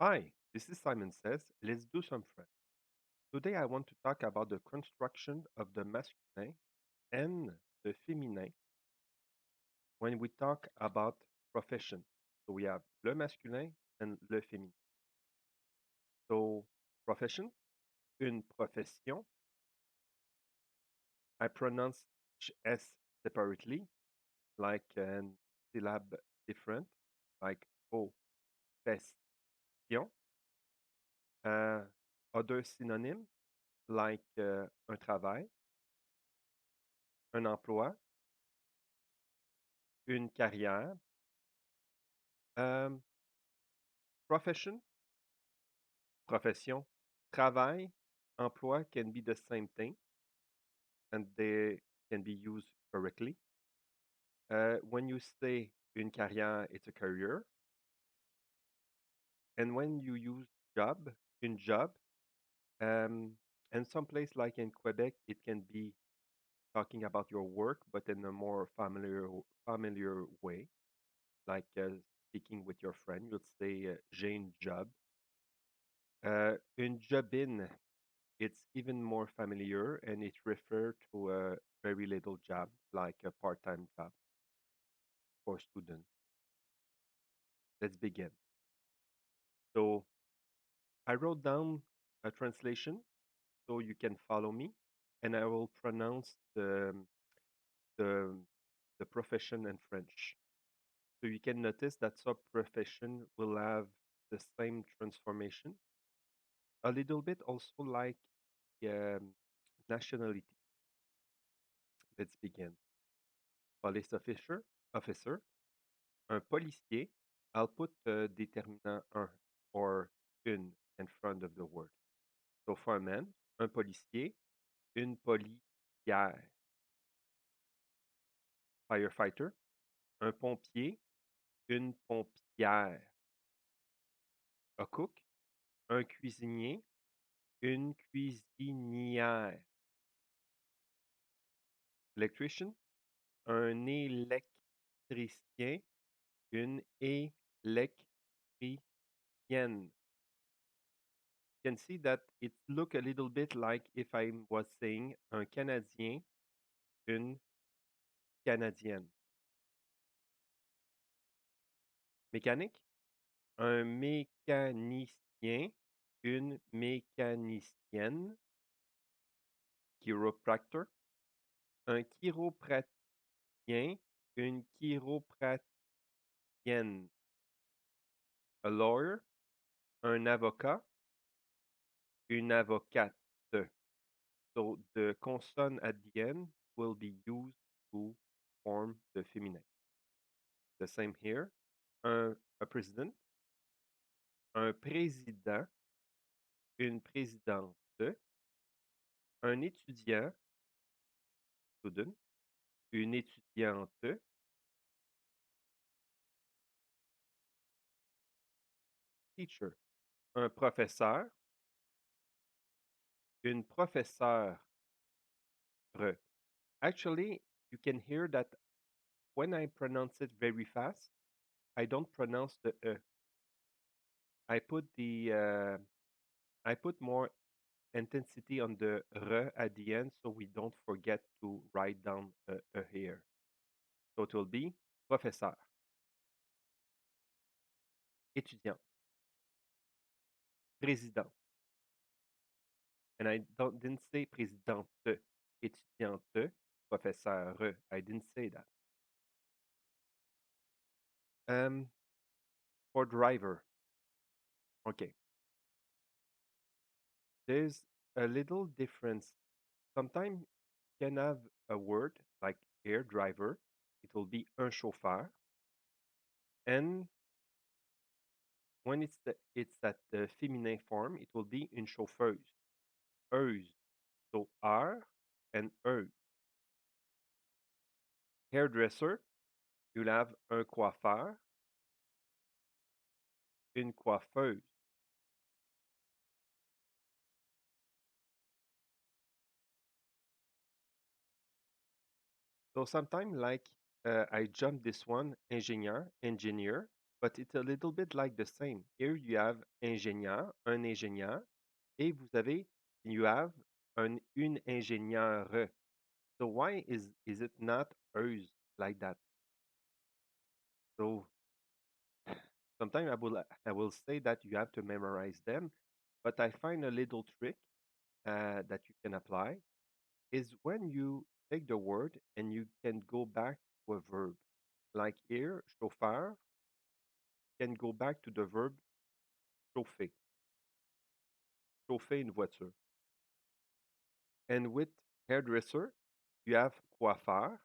Hi, this is Simon Says. Let's do some French. Today I want to talk about the construction of the masculin and the feminin when we talk about profession. So we have le masculin and le féminin. So profession, une profession. I pronounce each S separately, like an syllable different, like profession. Other synonym like un travail, un emploi, une carrière. Um, Profession, profession, travail, emploi can be the same thing and they can be used correctly. When you say une carrière, it's a career. And when you use job, une job, um, and some place like in Quebec, it can be talking about your work, but in a more familiar way, like speaking with your friend, you'd say j'ai une job. Une jobine, it's even more familiar and it refers to a very little job, like a part-time job for students. Let's begin. So I wrote down a translation so you can follow me, and I will pronounce the, the profession in French. So you can notice that sub profession will have the same transformation, a little bit also like um, nationality. Let's begin. Police officer, un policier, I'll put the déterminant un or une in front of the word. So for a man, un policier, une policière. Firefighter, un pompier, une pompière. A cook, un cuisinier, une cuisinière. Electrician, un électricien, une électricienne. You can see that it look a little bit like if I was saying un Canadien, une Canadienne. Mécanique, un mécanicien, une mécanicienne. Chiropractor, un chiropraticien, une chiropratienne. A lawyer, un avocat, une avocate. So the consonant at the end will be used to form the feminine. The same here. A president, un président, une présidente, un étudiant, student, une étudiante, teacher, un professeur, une professeure. Actually, you can hear that when I pronounce it very fast, I don't pronounce the e. I put I put more intensity on the r at the end so we don't forget to write down a here. So it will be professeur, étudiant, président. And I didn't say présidente, étudiante, professeur. I didn't say that. Um, for driver, okay. There's a little difference. Sometimes you can have a word like air driver. It will be un chauffeur. And when it's at the feminine form, it will be une chauffeuse. Euse. So R and E. Hairdresser, you'll have un coiffeur, une coiffeuse. So sometimes like I jump this one, engineer, but it's a little bit like the same. Here you have ingénieur, un ingénieur, et you have une ingénieure. So why is it not hers like that? So sometimes I will say that you have to memorize them, but I find a little trick that you can apply is when you take the word and you can go back to a verb. Like here, chauffeur can go back to the verb chauffer, chauffer une voiture. And with hairdresser, you have coiffeur,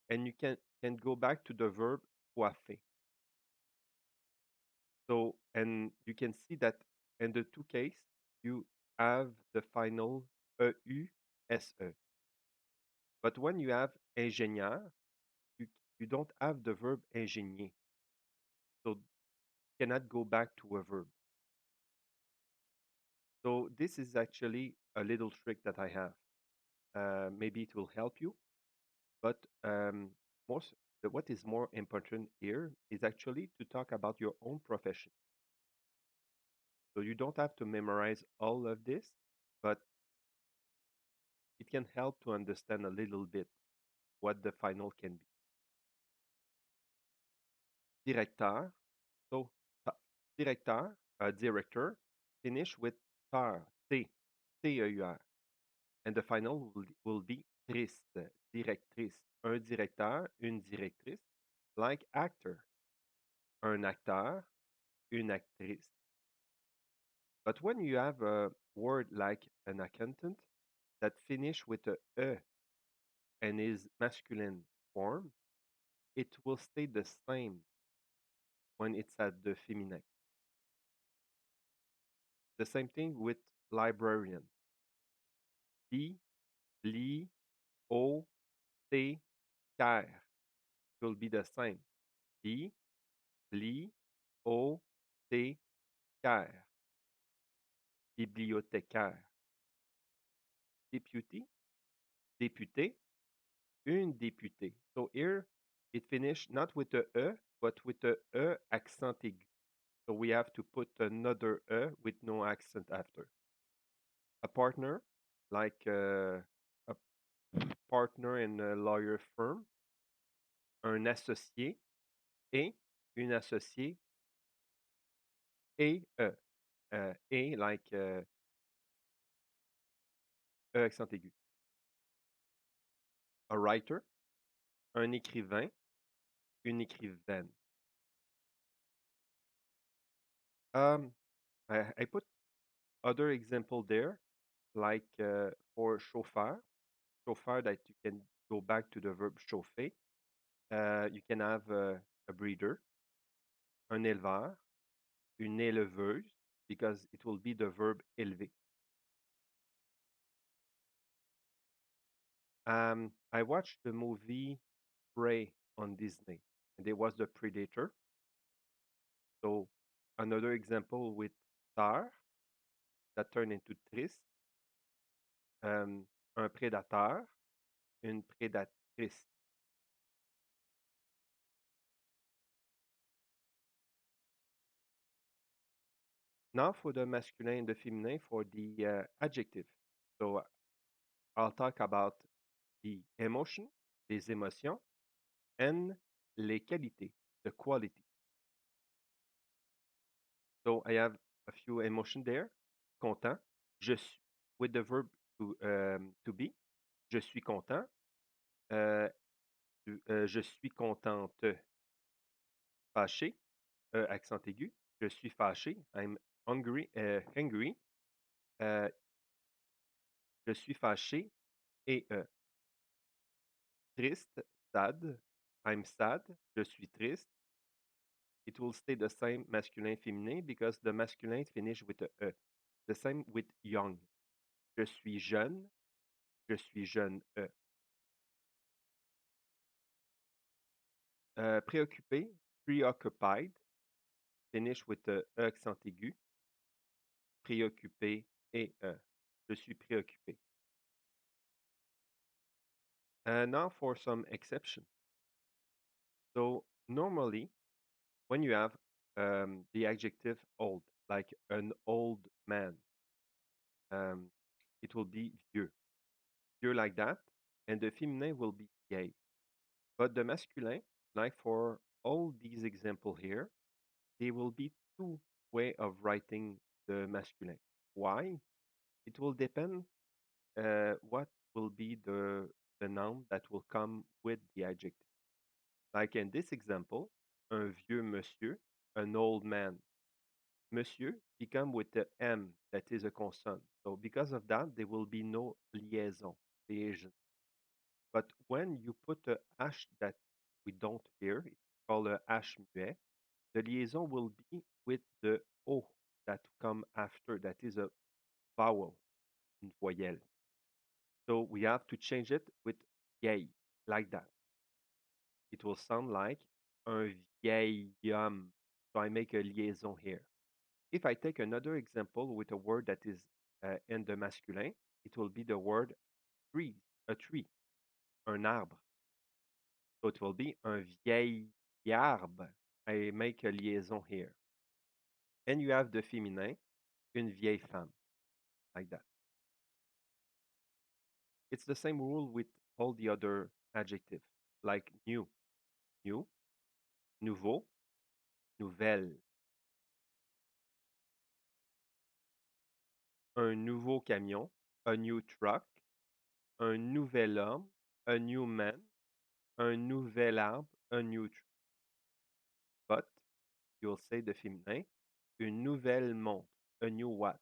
and you can go back to the verb coiffer. So, and you can see that in the two case, you have the final EUSE. But when you have ingénieur, you, you don't have the verb ingénier. So you cannot go back to a verb. So this is actually a little trick that I have. Maybe it will help you, but most what is more important here is actually to talk about your own profession. So you don't have to memorize all of this, but it can help to understand a little bit what the final can be. Directeur, so ta- directeur, director, finish with tar, T, T-E-U-R. And the final will be triste, directrice, un directeur, une directrice, like actor, un acteur, une actrice. But when you have a word like an accountant that finish with a E and is masculine form, it will stay the same when it's at the feminine. The same thing with librarian. Li, li, o, t, care will be the same. Li, li, o, t, care. Bibliothécaire. Deputy, député, une députée. So here it finished not with a E, but with a E accent aigu. So we have to put another E with no accent after. A partner, like a partner in a lawyer firm, un associé et une associée et E. Et like E accent aigu. A writer, un écrivain, une écrivaine. Um, I put other example there, like for chauffeur, chauffeur that you can go back to the verb chauffer. You can have a breeder, un éleveur, une éleveuse, because it will be the verb élever. I watched the movie Prey on Disney, and there was the Predator. So another example with Tar that turned into Triste, un prédateur, une prédatrice. Now for the masculine and the feminine for the adjective. So I'll talk about the emotion, les émotions, and les qualités, the quality. So I have a few emotions there. Content, je suis, with the verb to be. Je suis content. Euh, je suis contente. Fâché, accent aigu. Je suis fâché. I'm hungry. Angry. Euh, je suis fâché. Et triste, sad. I'm sad. Je suis triste. It will stay the same masculin, féminin because the masculin finish with a E. The same with young. Je suis jeune. Je suis jeune. Préoccupé, preoccupied. Finish with a E accent aigu. Préoccupé et je suis préoccupé. Now for some exception. So normally, when you have the adjective old, like an old man. Um, it will be vieux, vieux like that, and the feminine will be vieille. But the masculine, like for all these examples here, there will be two way of writing the masculine. Why? It will depend what will be the noun that will come with the adjective. Like in this example, un vieux monsieur, an old man. Monsieur become with the M that is a consonant. So because of that, there will be no liaison, liaison. But when you put a H that we don't hear, it's called a H muet, the liaison will be with the O that come after, that is a vowel, une voyelle. So we have to change it with vieille, like that. It will sound like un vieil homme. So I make a liaison here. If I take another example with a word that is in the masculine, it will be the word trees, a tree, un arbre. So it will be un vieil arbre. I make a liaison here. And you have the féminin, une vieille femme, like that. It's the same rule with all the other adjectives, like new, new, nouveau, nouvelle. Un nouveau camion, a new truck, un nouvel homme, a new man, un nouvel arbre, a new tree. But you'll say the féminin, une nouvelle montre, a new watch.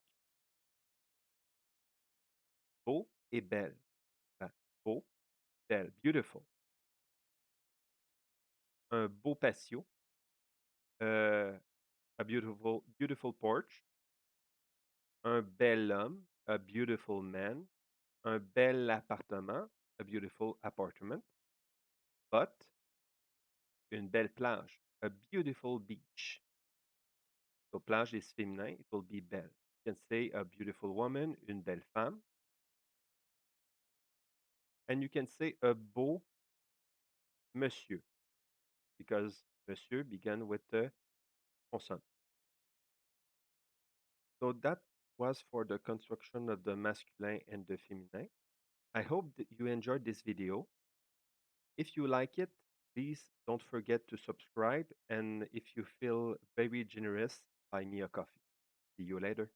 Beau et belle. Ah, beau, belle, beautiful. Un beau patio, a beautiful porch. Un bel homme, a beautiful man. Un bel appartement, a beautiful apartment. But une belle plage, a beautiful beach. So plage is féminin, it will be belle. You can say a beautiful woman, une belle femme. And you can say a beau monsieur, because monsieur began with the consonant. So that was for the construction of the masculine and the féminin. I hope that you enjoyed this video. If you like it, please don't forget to subscribe. And if you feel very generous, buy me a coffee. See you later.